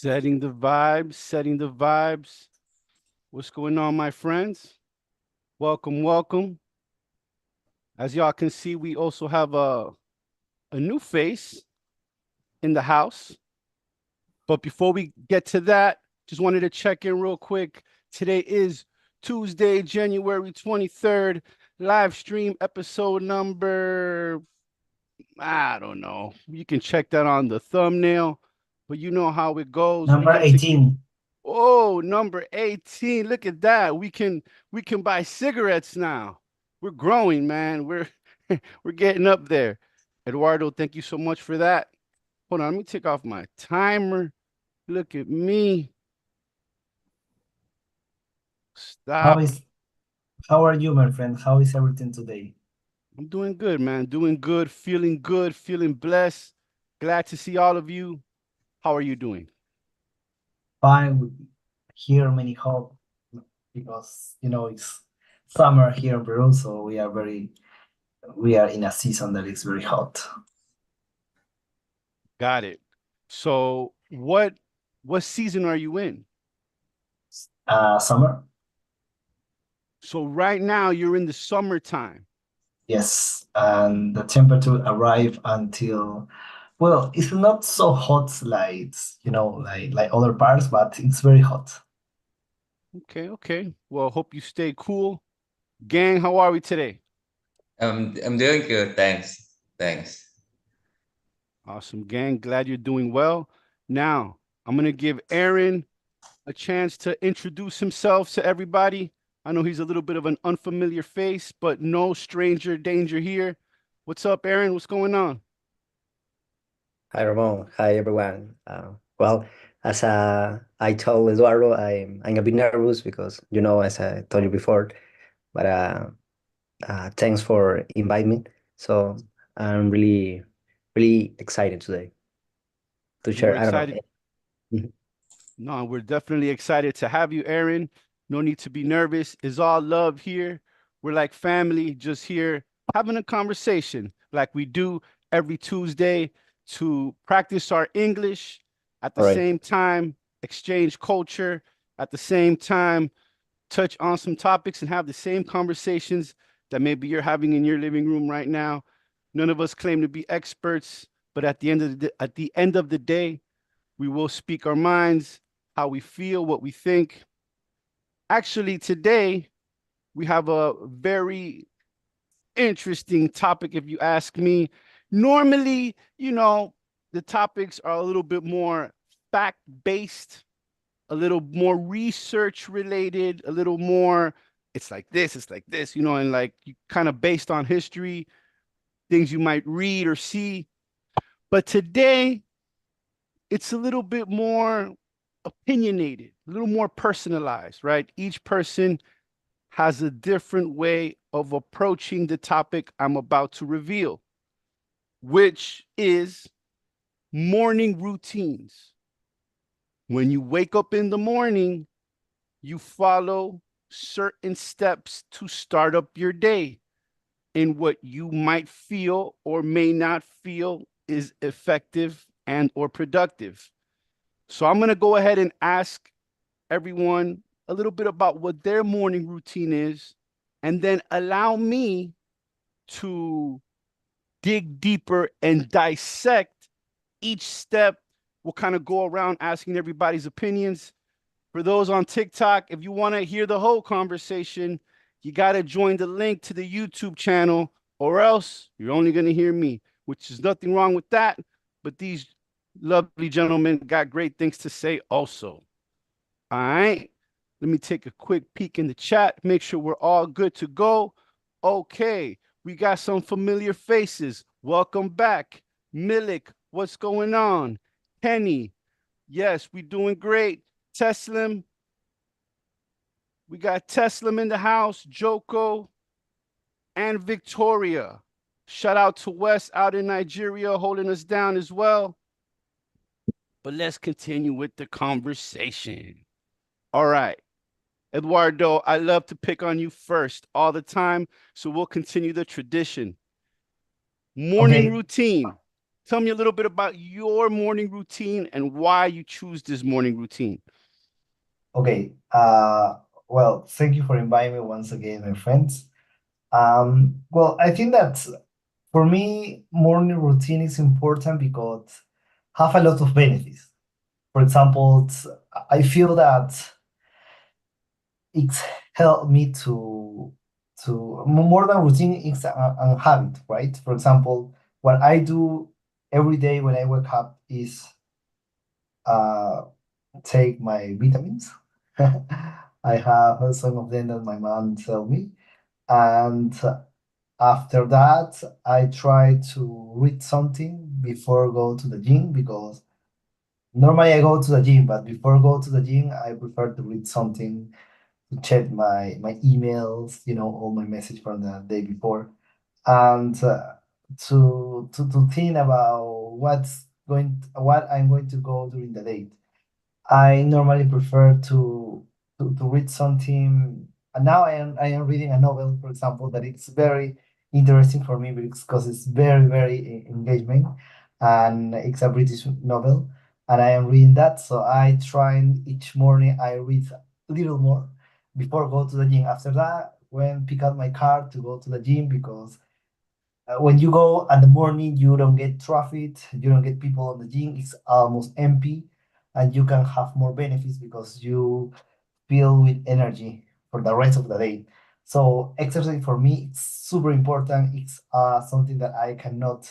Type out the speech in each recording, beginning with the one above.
Setting the vibes, setting the vibes. What's going on, my friends? Welcome, welcome. As y'all can see, we also have a new face in the house. But before we get to that, just wanted to check in real quick. Today is Tuesday, January 23rd, live stream episode number, I don't know. You can check that on the thumbnail, but you know how it goes. We Number get to 18. Oh, number 18. Look at that. We can buy cigarettes now. We're growing, man. We're we're getting up there. Eduardo, thank you so much for that. Hold on, let me take off my timer. Look at me. How Stop. is how are you, my friend? How is everything today? I'm doing good, man. Doing good, feeling blessed. Glad to see all of you. How are you doing? Fine with here many hope because it's summer here in Peru, so we are in a season that is very hot. Got it. So what season are you in? Summer? So right now you're in the summertime. Yes. And the temperature arrive until well, it's not so hot like like other parts, but it's very hot. Okay, okay. Well, hope you stay cool. Gang, how are we today? I'm doing good. Thanks. Thanks. Awesome, gang. Glad you're doing well. Now, I'm going to give Aaron a chance to introduce himself to everybody. I know he's a little bit of an unfamiliar face, but no stranger danger here. What's up, Aaron? What's going on? Hi, Ramon. Hi, everyone. As I told Eduardo, I'm a bit nervous because, as I told you before, but thanks for inviting me. So I'm really, really excited today to We're share. I don't know. excited. Mhm. No, we're definitely excited to have you, Aaron. No need to be nervous. It's all love here. We're like family, just here having a conversation like we do every Tuesday to practice our English at the All right. same time, exchange culture at the same time, touch on some topics and have the same conversations that maybe you're having in your living room right now. None of us claim to be experts, but at the end of the day, we will speak our minds, how we feel, what we think. Actually, today we have a very interesting topic, if you ask me. Normally, the topics are a little bit more fact based, a little more research related, a little more, it's like this, and like you kind of based on history, things you might read or see. But today, it's a little bit more opinionated, a little more personalized, right? Each person has a different way of approaching the topic I'm about to reveal, which is morning routines. When you wake up in the morning, you follow certain steps to start up your day in what you might feel or may not feel is effective and or productive. So I'm going to go ahead and ask everyone a little bit about what their morning routine is, and then allow me to dig deeper and dissect each step. We'll kind of go around asking everybody's opinions. For those on TikTok, if you want to hear the whole conversation, you got to join the link to the YouTube channel, or else you're only going to hear me, which is nothing wrong with that. But these lovely gentlemen got great things to say also. All right. Let me take a quick peek in the chat, make sure we're all good to go. Okay. We got some familiar faces. Welcome back. Milik, what's going on? Kenny, yes, we doing great. Teslim, we got Teslim in the house, Joko, and Victoria. Shout out to Wes out in Nigeria holding us down as well. But let's continue with the conversation. All right. Eduardo, I love to pick on you first all the time, so we'll continue the tradition. Morning Okay. routine. Tell me a little bit about your morning routine and why you choose this morning routine. Okay. Well, thank you for inviting me once again, my friends. Well, I think that for me, morning routine is important because have a lot of benefits. For example, I feel that it's helped me to more than routine, it's a habit, right? For example, what I do every day when I wake up is uh, take my vitamins. I have some of them that my mom tell me, and after that, I try to read something before go to the gym because normally I go to the gym, but before go to the gym, I prefer to read something to check my emails, all my message from the day before, and to think about what I'm going to go during the day. I normally prefer to read something. And now I am reading a novel, for example, that it's very interesting for me because it's very engaging, and it's a British novel, and I am reading that. So I try and each morning I read a little more before go to the gym. After that, when pick up my car to go to the gym because when you go at the morning, you don't get traffic, you don't get people on the gym. It's almost empty, and you can have more benefits because you feel with energy for the rest of the day. So exercise for me it's super important. It's something that I cannot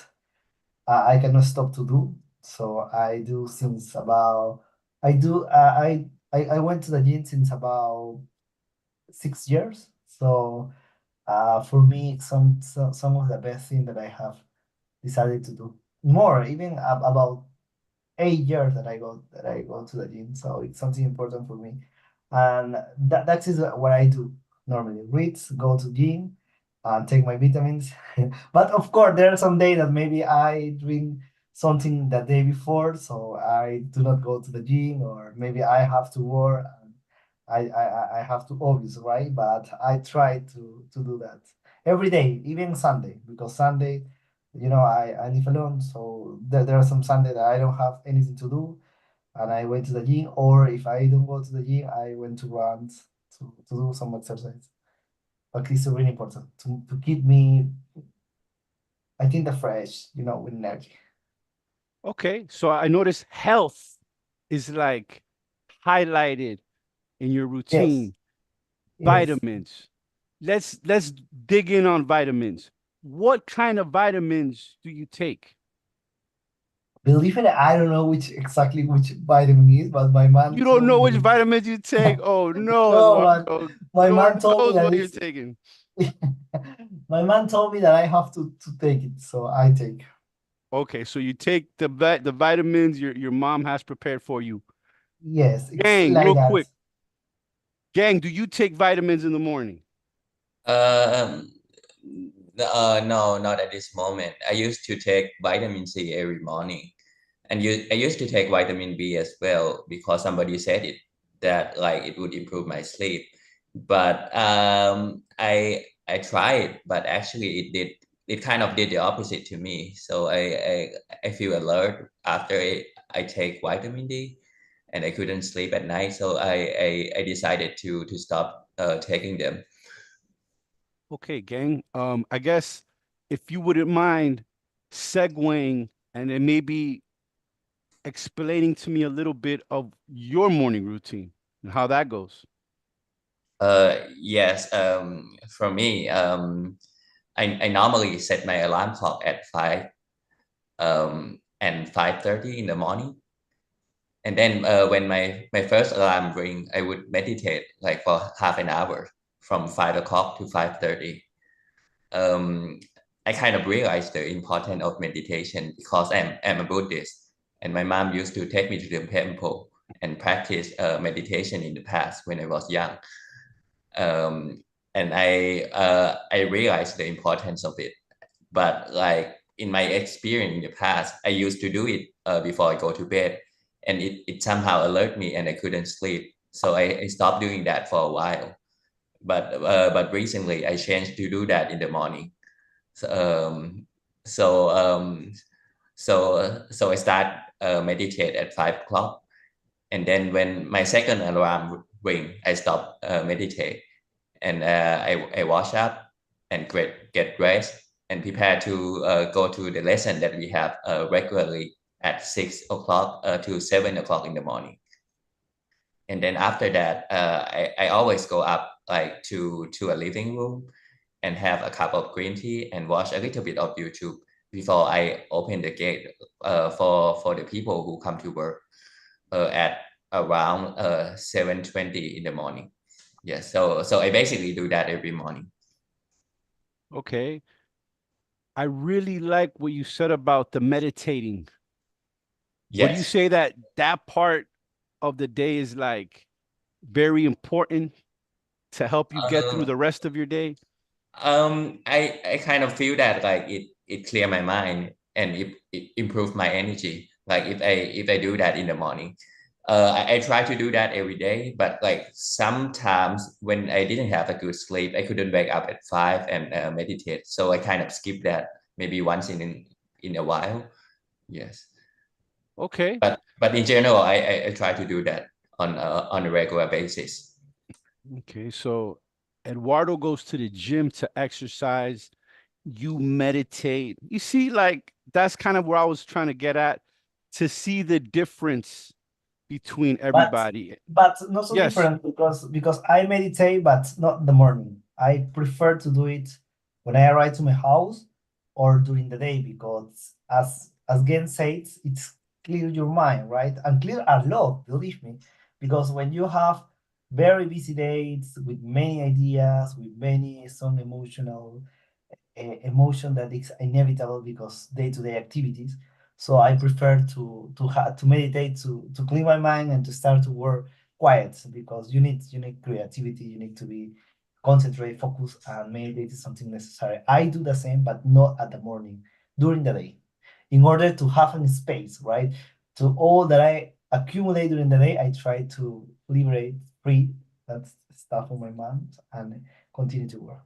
stop to do. So I do since about I do I went to the gym since about 6 years. So for me, it's some of the best thing that I have decided to do more, even about 8 years that I go to the gym. So it's something important for me, and that is what I do normally. Read, go to gym, and take my vitamins. But of course, there are some days that maybe I drink something the day before, so I do not go to the gym, or maybe I have to work. And I have to obvious, right? But I try to do that every day, even Sunday, because Sunday, I live alone, so there are some Sunday that I don't have anything to do, and I went to the gym, or if I don't go to the gym, I went to run to do some exercise. But it's really important to keep me, I think, the fresh, with energy. Okay, so I noticed health is like highlighted in your Yes, routine. yes. Vitamins. Let's dig in on vitamins. What kind of vitamins do you take? Believe it, I don't know which vitamin is, but my mom You don't told know me which that it's vitamins you take. Oh no, no, but Eduardo. my Lord mom told me knows that what you're it's taking. my mom told me that I have to take it, so I take. Okay, so you take the vitamins your mom has prepared for you. Yes, it's Gang, like real that. quick. Gang, do you take vitamins in the morning? Um, no, not at this moment. I used to take vitamin C every morning, and I used to take vitamin B as well because somebody said it that like it would improve my sleep. But I tried, but actually it kind of did the opposite to me. So I feel alert after I take vitamin D, and I couldn't sleep at night. So I decided to stop taking them. Okay, gang. I guess if you wouldn't mind segueing and then maybe explaining to me a little bit of your morning routine and how that goes. Yes. For me, I normally set my alarm clock at 5 and 5:30 in the morning. And then when my first alarm ring, I would meditate like for half an hour from 5 o'clock to 5:30. Um, I kind of realized the importance of meditation because I'm a Buddhist, and my mom used to take me to the temple and practice meditation in the past when I was young. Um, and I realized the importance of it. But like in my experience in the past, I used to do it before I go to bed, and it somehow alert me and I couldn't sleep. So I stopped doing that for a while. But recently I changed to do that in the morning. So, so So I start meditate at 5 o'clock, and then when my second alarm ring, I stop meditate, and I wash up and get dressed and prepare to go to the lesson that we have regularly at 6 o'clock to 7 o'clock in the morning. And then after that, I always go up like to a living room and have a cup of green tea and watch a little bit of YouTube before I open the gate for the people who come to work at around 7:20 in the morning. Yes, so I basically do that every morning. Okay. I really like what you said about the meditating. Would you Yes. say that that part of the day is like very important to help you get through Uh, the rest of your day? I kind of feel that like it clear my mind and it improve my energy. Like if I do that in the morning, I try to do that every day. But like sometimes when I didn't have a good sleep, I couldn't wake up at 5 and meditate. So I kind of skip that maybe once in a while. Yes, Okay. but in general, I try to do that on a regular basis. Okay. So Eduardo goes to the gym to exercise. You meditate. You see, like, that's kind of where I was trying to get at to see the difference between But everybody. but not so Yes. different because I meditate, but not in the morning. I prefer to do it when I arrive to my house or during the day because as Gen says, it's clear your mind, right? And clear a lot, believe me, because when you have very busy days with many ideas, with many some emotional emotion that is inevitable because day-to-day activities. So I prefer to meditate to clean my mind and to start to work quiet because you need creativity, you need to be concentrate, focus, and meditate is something necessary. I do the same, but not at the morning, during the day, in order to have a space, right? To all that I accumulate during the day, I try to liberate, free that stuff on my mind and continue to work.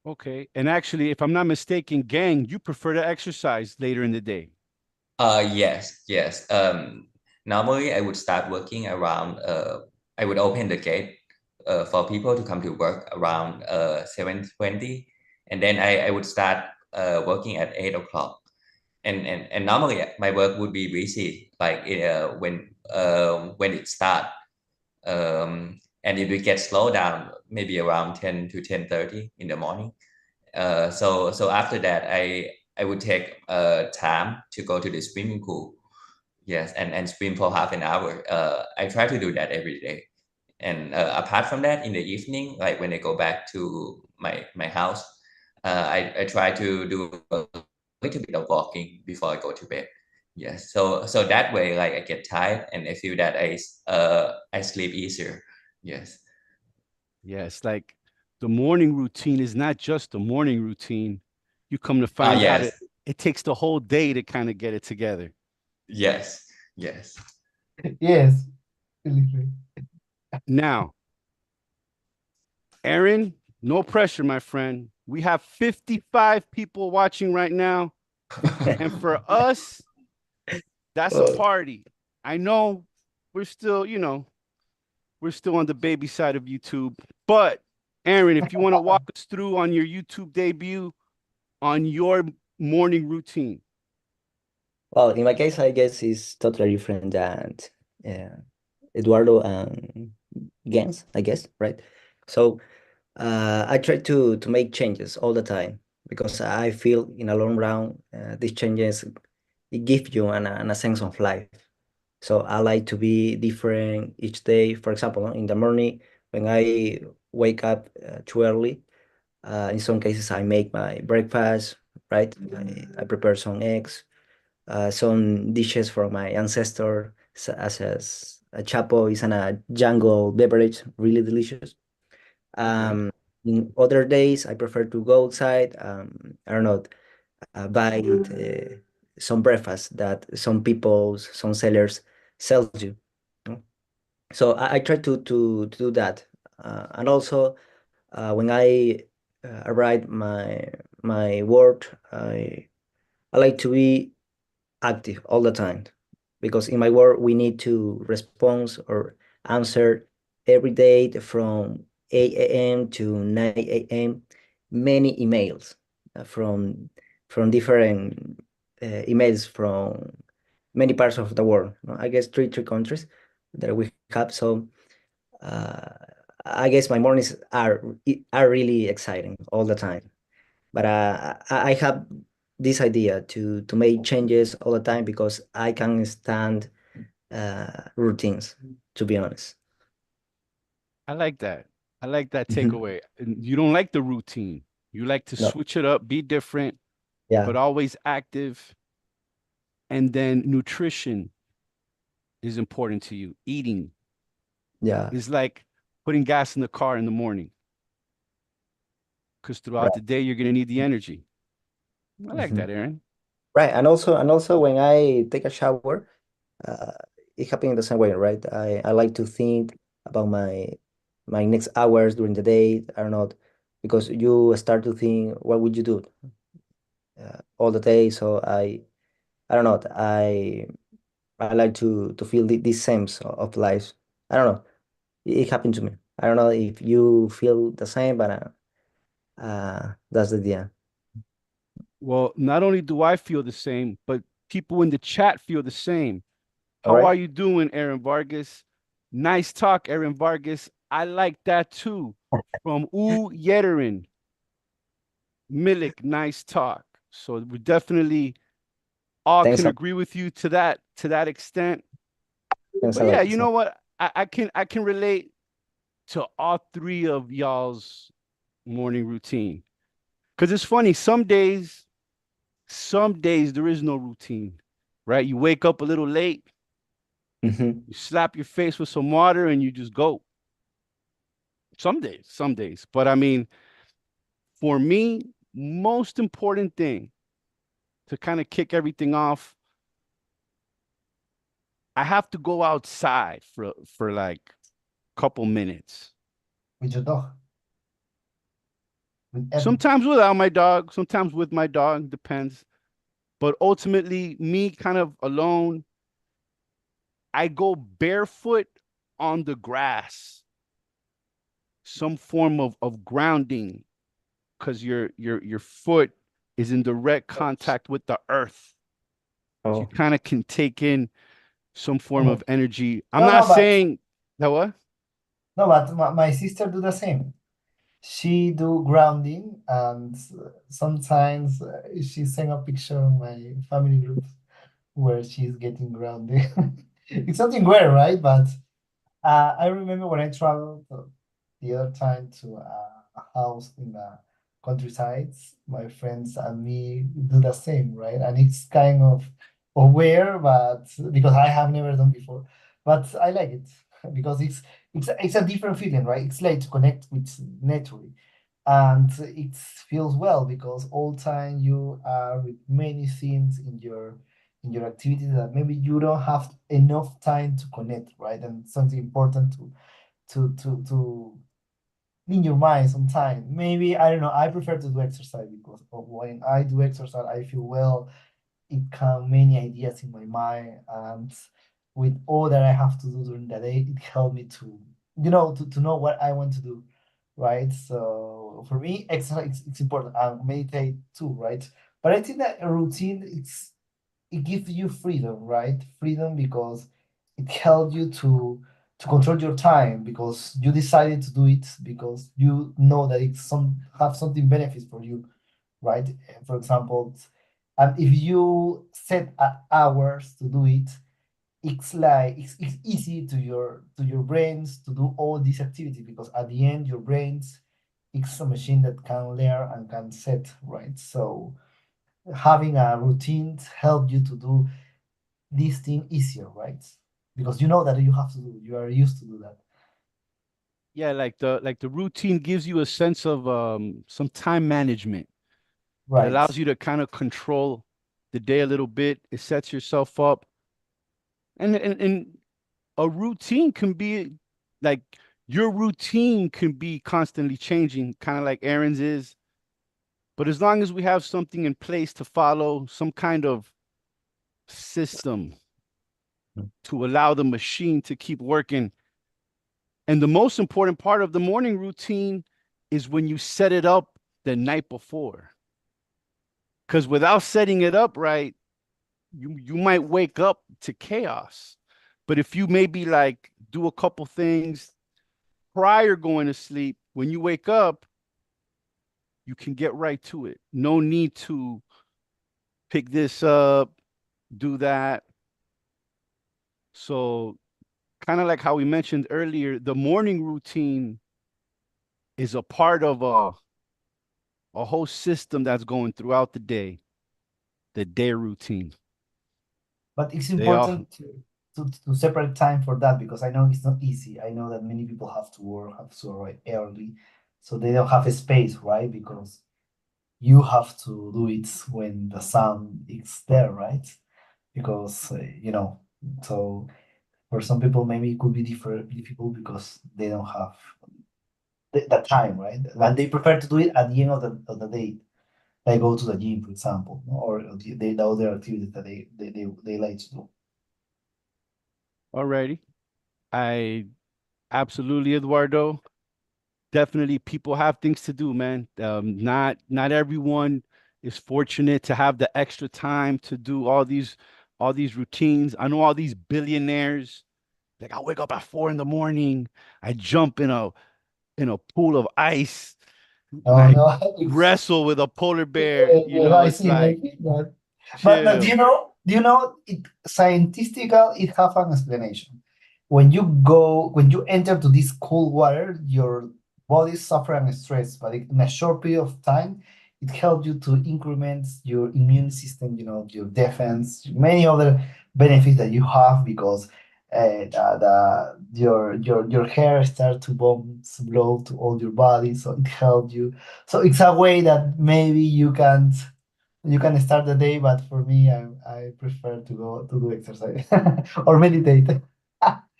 Okay. And actually, if I'm not mistaken, gang, you prefer to exercise later in the day. Yes, yes. Normally I would start working around, I would open the gate for people to come to work around 7:20, and then I would start working at 8 o'clock. And normally my work would be busy, like when it start, and it will get slow down maybe around 10 to 10:30 in the morning. So after that, I would take time to go to the swimming pool. Yes, and swim for half an hour. I try to do that every day. And apart from that, in the evening, like when I go back to my house, I try to do a little bit of walking before I go to bed. Yes, so that way, like I get tired and I feel that I sleep easier. Yes. Yes. Like the morning routine is not just the morning routine. You come to find out Yes, it takes the whole day to kind of get it together. yes, yes. Yes, believe me. Now, Aaron, no pressure, my friend. We have 55 people watching right now. And for us, that's a Oh, party. I know we're still, we're still on the baby side of YouTube. But Aaron, if you want to walk us through on your YouTube debut on your morning routine. well, in my case, I guess it's totally different than uh, Eduardo and Gens, I guess, right? So I try to make changes all the time because I feel in a long run, these changes it gives you a sense of life. So I like to be different each day. For example, in the morning when I wake up too early, in some cases I make my breakfast, right? I prepare some eggs, some dishes from my ancestor, as a chapo is a jungle beverage, really delicious. Okay. Um, in other days, I prefer to go outside. I don't know, buy some breakfast that some sellers sells you. No? So I try to do that, and also when I arrive my work, I like to be active all the time because in my work we need to respond or answer every day from 8 a.m. to 9 a.m. many emails from different emails from many parts of the world. No? I guess three countries that we have. So uh, I guess my mornings are really exciting all the time. But I have this idea to make changes all the time because I can stand routines, to be honest. I like that. I like that Mhm. takeaway. And you don't like the routine. You like to No, switch it up, be different, yeah, but always active. And then nutrition is important to you. Eating yeah, is like putting gas in the car in the morning because throughout right. the day, you're going to need the energy. I like Mhm. that, Aaron. Right, and also when I take a shower, uh, it happens the same way, right? I like to think about my next hours during the day. I don't know, because you start to think, what would you do all the day? So I don't know. I like to feel this sense of life. I don't know. It happened to me. I don't know if you feel the same, but that's the idea. Well, not only do I feel the same, but people in the chat feel the same. All How right. are you doing, Aaron Vargas? Nice talk, Aaron Vargas. I like that too. From U Yeterin, Milik, nice talk. So we definitely all Thanks can a, agree with you to that extent. thanks But a yeah, lot. you know what? I can relate to all three of y'all's morning routine. Because it's funny, some days there is no routine, right? You wake up a little late, Mhm. you slap your face with some water, and you just go. Some days. But I mean, for me, most important thing to kind of kick everything off, I have to go outside for like a couple minutes. With your dog, with Eddie. Sometimes without my dog, sometimes with my dog, depends. But ultimately, me kind of alone, I go barefoot on the grass, some form of grounding, because your foot is in direct contact with the earth. So you Oh, kind of can take in some form Mhm. of energy. I'm No, not no, but saying that what? no, but my sister do the same. She do grounding, and sometimes she send a picture on my family group where she's getting grounded. It's something weird, right? But I remember when I traveled the other time to a house in the countryside, my friends and me do the same, right? And it's kind of aware, but because I have never done before, but I like it because it's a different feeling, right? It's like to connect with nature, and it feels well because all time you are with many things in your activities that maybe you don't have enough time to connect, right? And something important to in your mind sometime. Maybe I don't know. I prefer to do exercise because when I do exercise, I feel well. It come many ideas in my mind, and with all that I have to do during the day, it helped me to to know what I want to do, right? So for me, exercise it's important. And meditate too, right? But I think that a routine it gives you freedom, right? Freedom because it helps you to control your time because you decided to do it because you know that it's have something benefits for you, right? For example, and if you set hours to do it, it's like it's easy to your brains to do all these activities because at the end your brains it's a machine that can learn and can set, right? So having a routine help you to do this thing easier, right? Because you know that you have to do, you are used to do that, Yeah, like the routine gives you a sense of some time management. It right? allows you to kind of control the day a little bit. It sets yourself up. And a routine can be like your routine can be constantly changing, kind of like Aaron's is. But as long as we have something in place to follow, some kind of system Mm. to allow the machine to keep working. And the most important part of the morning routine is when you set it up the night before. Because without setting it up right, you might wake up to chaos. But if you maybe like do a couple things prior going to sleep, when you wake up, you can get right to it. No need to pick this up, do that. So, kind of like how we mentioned earlier, the morning routine is a part of a whole system that's going throughout the day routine. But it's They all important to separate time for that because I know it's not easy. I know that many people have to work, have to arrive early, so they don't have a space, right? Because you have to do it when the sun is there, right? Because so for some people maybe it could be difficult because they don't have the time, right? And they prefer to do it at the end of the day. They go to the gym, for example, no? Or the other activities that they like to do. already. I absolutely, Eduardo. Definitely, people have things to do, man. Not everyone is fortunate to have the extra time to do all these routines. I know all these billionaires. Like I wake up at 4 in the morning. I jump in a pool of ice, and Oh I no, wrestle with a polar bear. yes, You yes, know, I it's see, I like see that. But chill. do you know it scientistical it have an explanation. When you enter to this cold water, your body suffering stress, but in a short period of time, it helps you to increment your immune system, your defense, many other benefits that you have because your hair start to bomb blood to all your body, so it helps you. So it's a way that maybe you can start the day, but for me, I prefer to go to do exercise or meditate.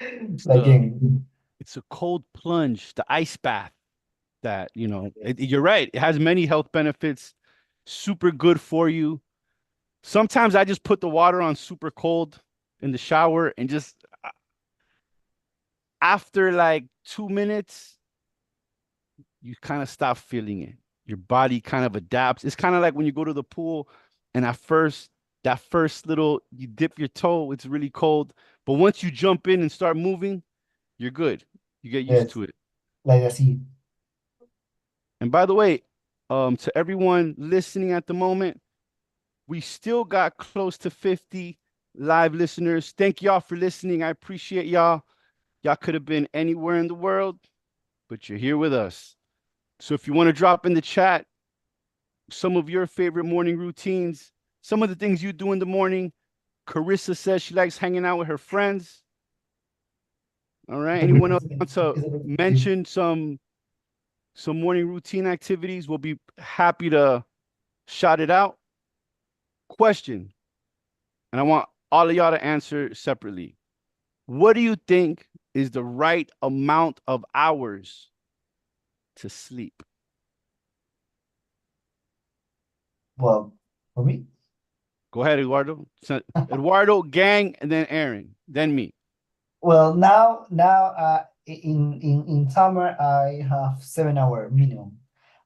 It's Like the anything. it's a cold plunge, the ice bath. That you're right. It has many health benefits. Super good for you. Sometimes I just put the water on super cold in the shower and just after like 2 minutes, you kind of stop feeling it. Your body kind of adapts. It's kind of like when you go to the pool and that first little, you dip your toe, it's really cold. But once you jump in and start moving, you're good. You get used Yes, to it. like I see. And by the way, to everyone listening at the moment, we still got close to 50 live listeners. Thank y'all for listening. I appreciate y'all. Y'all could have been anywhere in the world, but you're here with us. So if you want to drop in the chat some of your favorite morning routines, some of the things you do in the morning. Carissa says she likes hanging out with her friends. All right. It's a great, Anyone else want to it's a great activity. mention some morning routine activities? We'll be happy to shout it out. Question, and I want all of y'all to answer separately. What do you think is the right amount of hours to sleep? Well, for me, Go ahead, Eduardo. Eduardo, gang, and then Aaron, then me. well, now in summer I have 7 hour minimum,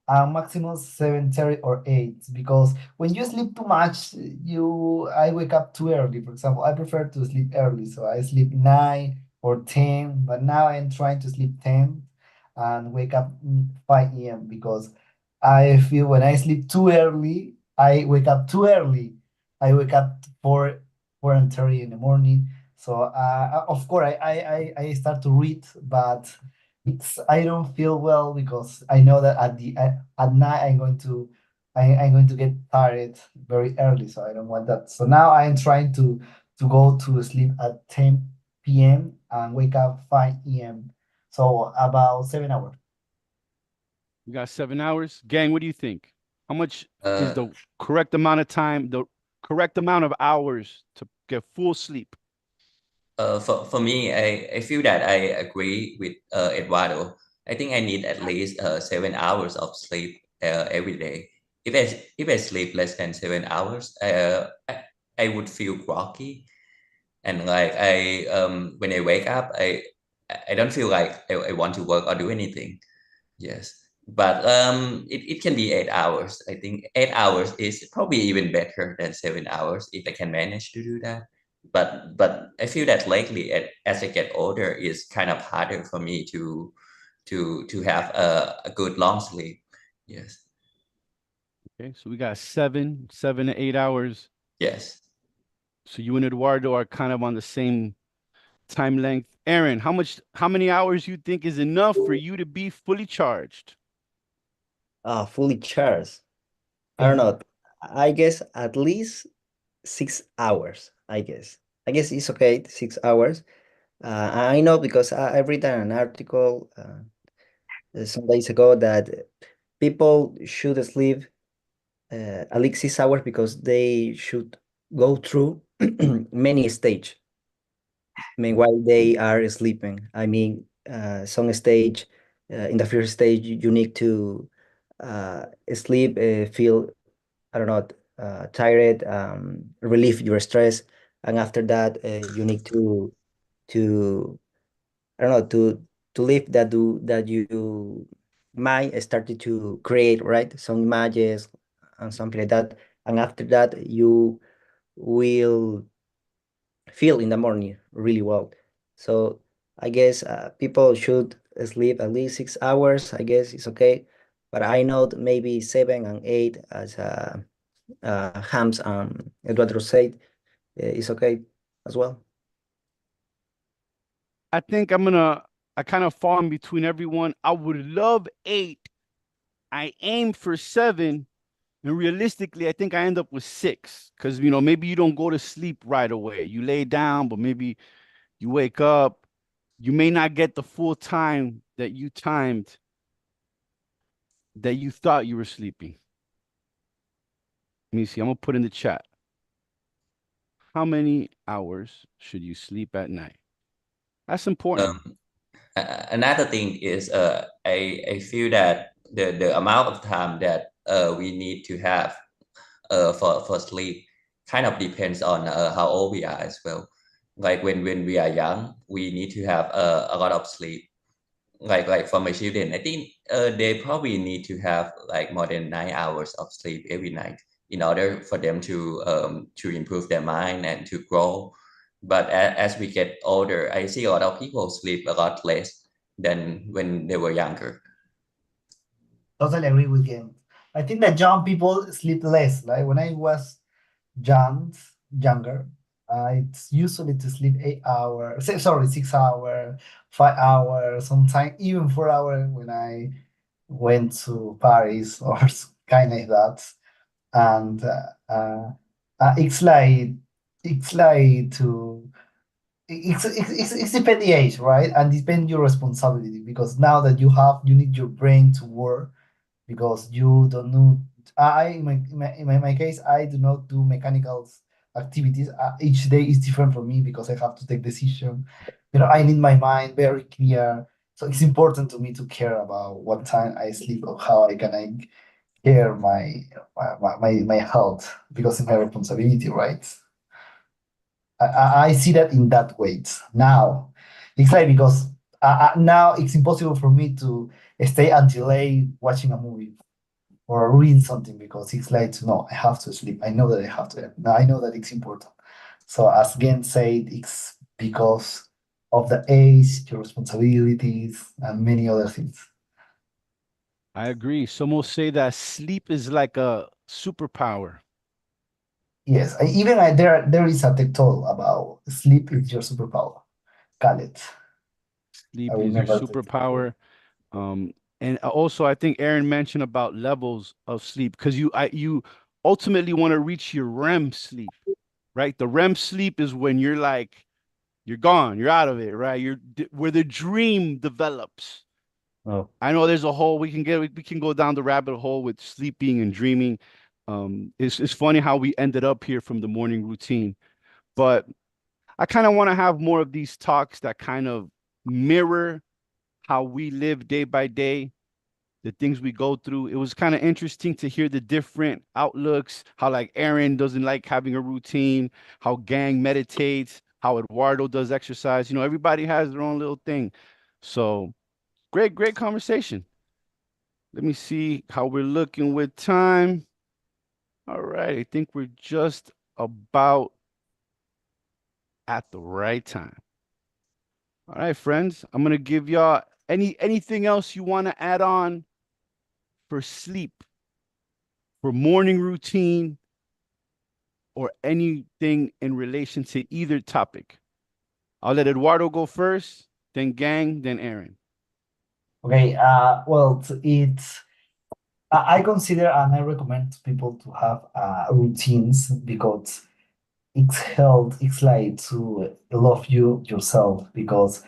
maximum 7:30 or 8 because when you sleep too much, I wake up too early. For example, I prefer to sleep early, so I sleep 9 or 10. But now I'm trying to sleep 10 and wake up 5 a.m. because I feel when I sleep too early, I wake up too early. I wake up 4 and 30 in the morning, so of course I start to read, but I don't feel well because I know that at night I'm going to get tired very early, so I don't want that. So now I am trying to go to sleep at 10 p.m. and wake up 5 a.m. So about 7 hours. We got 7 hours. Gang, what do you think? How much is Uh, the correct amount of time, the correct amount of hours to get full sleep? for me, I feel that I agree with Eduardo. I think I need at least 7 hours of sleep every day. If I sleep less than 7 hours, I would feel groggy, and like I when I wake up, I don't feel like I want to work or do anything. Yes, but it can be 8 hours. I think 8 hours is probably even better than 7 hours if I can manage to do that. But I feel that lately, as I get older, it's kind of harder for me to have a good long sleep. Yes, Okay, so we got 7 to 8 hours. yes. So you and Eduardo are kind of on the same time length. Aaron, how many hours you think is enough for you to be fully charged? Fully charged. I don't Yeah. know. I guess at least 6 hours. I guess it's okay. 6 hours. I know because I read an article some days ago that people should sleep at least 6 hours because they should go through many stage meanwhile they are sleeping. I mean, some stage in the first stage you need to sleep, feel, I don't know, tired, relieve your stress, and after that you need to I don't know, to live that do that you mind started to create, right, some images and something like that, and after that you will feel in the morning really well. So I guess people should sleep at least 6 hours. I guess it's okay, but I know that maybe 7 and 8, as Hams and Eduardo said, is okay as well. I think I kind of fall in between everyone. I would love 8. I aim for 7. And realistically, I think I end up with 6 because, maybe you don't go to sleep right away. You lay down, but maybe you wake up. You may not get the full time that you timed that you thought you were sleeping. Let me see. I'm going to put in the chat. How many hours should you sleep at night? That's important. Um, Another thing is I feel that the amount of time that we need to have for sleep kind of depends on how old we are as well. Like when we are young, we need to have a lot of sleep. Like for my children, I think they probably need to have like more than 9 hours of sleep every night in order for them to improve their mind and to grow. But as we get older, I see a lot of people sleep a lot less than when they were younger. Totally agree with him. I think that young people sleep less. Like when I was young, younger, I usually to sleep 8 hours. Sorry, 6 hours, 5 hours, sometimes even 4 hours when I went to Paris or kind like that. And it's like to it's depend the age, right? And depend your responsibility because now that you need your brain to work because you don't know. I in my case, I do not do mechanical activities. Each day is different for me because I have to take decision. I need my mind very clear. So it's important to me to care about what time I sleep or how I care my health because it's my responsibility, right? I see that in that way now. It's like because now it's impossible for me to stay until late watching a movie or reading something because it's like no, I have to sleep. I know that I have to. Now I know that it's important. So as Gen said, it's because of the age, your responsibilities, and many other things. I agree. Some will say that sleep is like a superpower. Yes, there is a TED talk about sleep is your superpower. Call it. I Sleep is your remember the talk. superpower. And also, I think Aaron mentioned about levels of sleep because you ultimately want to reach your REM sleep, right? The REM sleep is when you're like you're gone, you're out of it, right? Where the dream develops. Oh, I know there's a hole we can go down the rabbit hole with sleeping and dreaming. It's funny how we ended up here from the morning routine, but I kind of want to have more of these talks that kind of mirror how we live day by day. the things we go through. It was kind of interesting to hear the different outlooks, how like Aaron doesn't like having a routine, how Gang meditates, how Eduardo does exercise. You know, everybody has their own little thing. So great conversation. Let me see how we're looking with time. All right, I think we're just about at the right time. All right, friends, I'm gonna give y'all anything else you want to add on for sleep, for morning routine, or anything in relation to either topic. I'll let Eduardo go first, then Gang, then Aaron. Okay, well, I consider and I recommend to people to have routines because it's health, it's like to love yourself because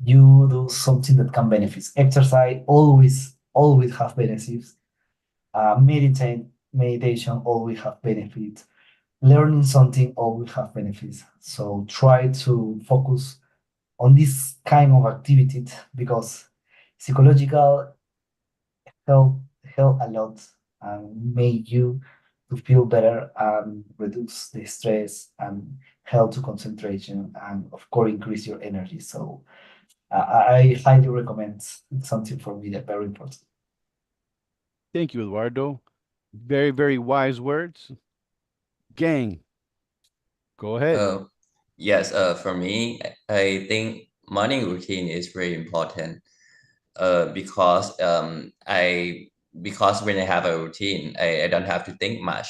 you do something that can benefit. Exercise always have benefits. Meditation always have benefits. Learning something always have benefits. So try to focus on this kind of activity because psychological help help a lot and make you to feel better and reduce the stress and help to concentration and of course increase your energy. So I highly recommend something for me that very important. Thank you, Eduardo. Very wise words. Gang, go ahead. Uh, yes, for me, I think morning routine is very important. Because because when I have a routine, I don't have to think much.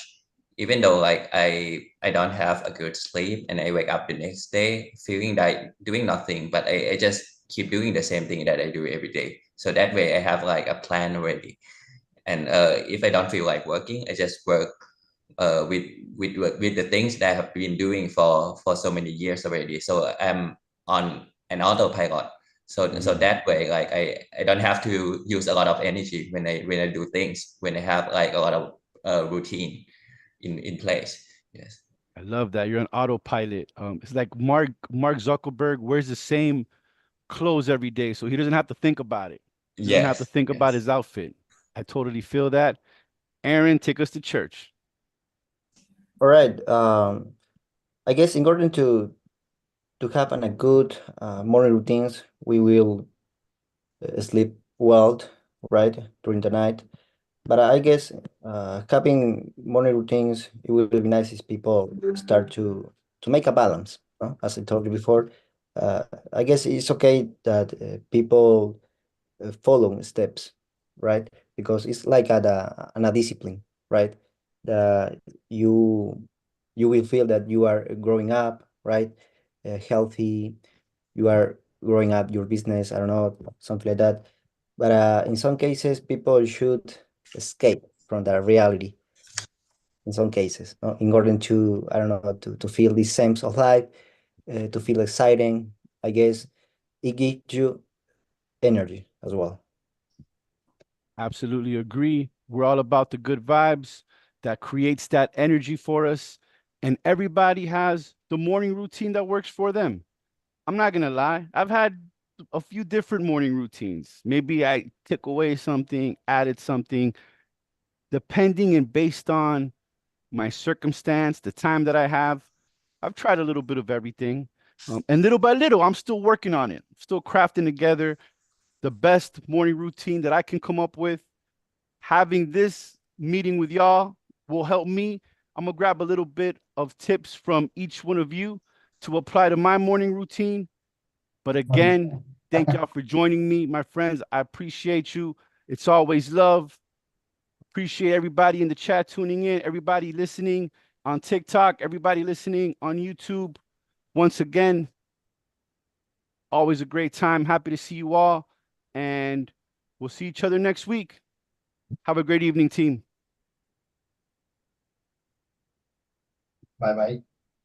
Even though like I don't have a good sleep and I wake up the next day feeling like doing nothing, but I just keep doing the same thing that I do every day. So that way I have like a plan already. And if I don't feel like working, I just work with with the things that I have been doing for so many years already. So I'm on an autopilot. So that way, like I don't have to use a lot of energy when I do things when I have like a lot of routine in place. Yes. I love that. You're on autopilot. It's like Mark Zuckerberg wears the same clothes every day, so he doesn't have to think about it. He doesn't have to Yes. think about Yes. his outfit. I totally feel that. Aaron, take us to church. All right. I guess in order to have a good morning routines, we will sleep well, right, during the night. But I guess having morning routines, it will be nice if people start to make a balance. As I told you before, I guess it's okay that people follow steps, right? Because it's like a discipline, right? That you will feel that you are growing up, right? Healthy, you are growing up your business, I don't know, something like that. But in some cases, people should escape from that reality. In some cases, no? In order to, I don't know, to feel this sense of life, to feel exciting, I guess it gives you energy as well. Absolutely agree. We're all about the good vibes that creates that energy for us. And everybody has the morning routine that works for them. I'm not gonna lie. I've had a few different morning routines. Maybe I took away something, added something, depending and based on my circumstance, the time that I have. I've tried a little bit of everything. And little by little, I'm still working on it, still crafting together the best morning routine that I can come up with. Having this meeting with y'all will help me. I'm going to grab a little bit of tips from each one of you to apply to my morning routine. But again, thank y'all for joining me, my friends. I appreciate you. It's always love. Appreciate everybody in the chat tuning in, everybody listening on TikTok, everybody listening on YouTube. Once again, always a great time. Happy to see you all. And we'll see each other next week. Have a great evening, team. Bye bye.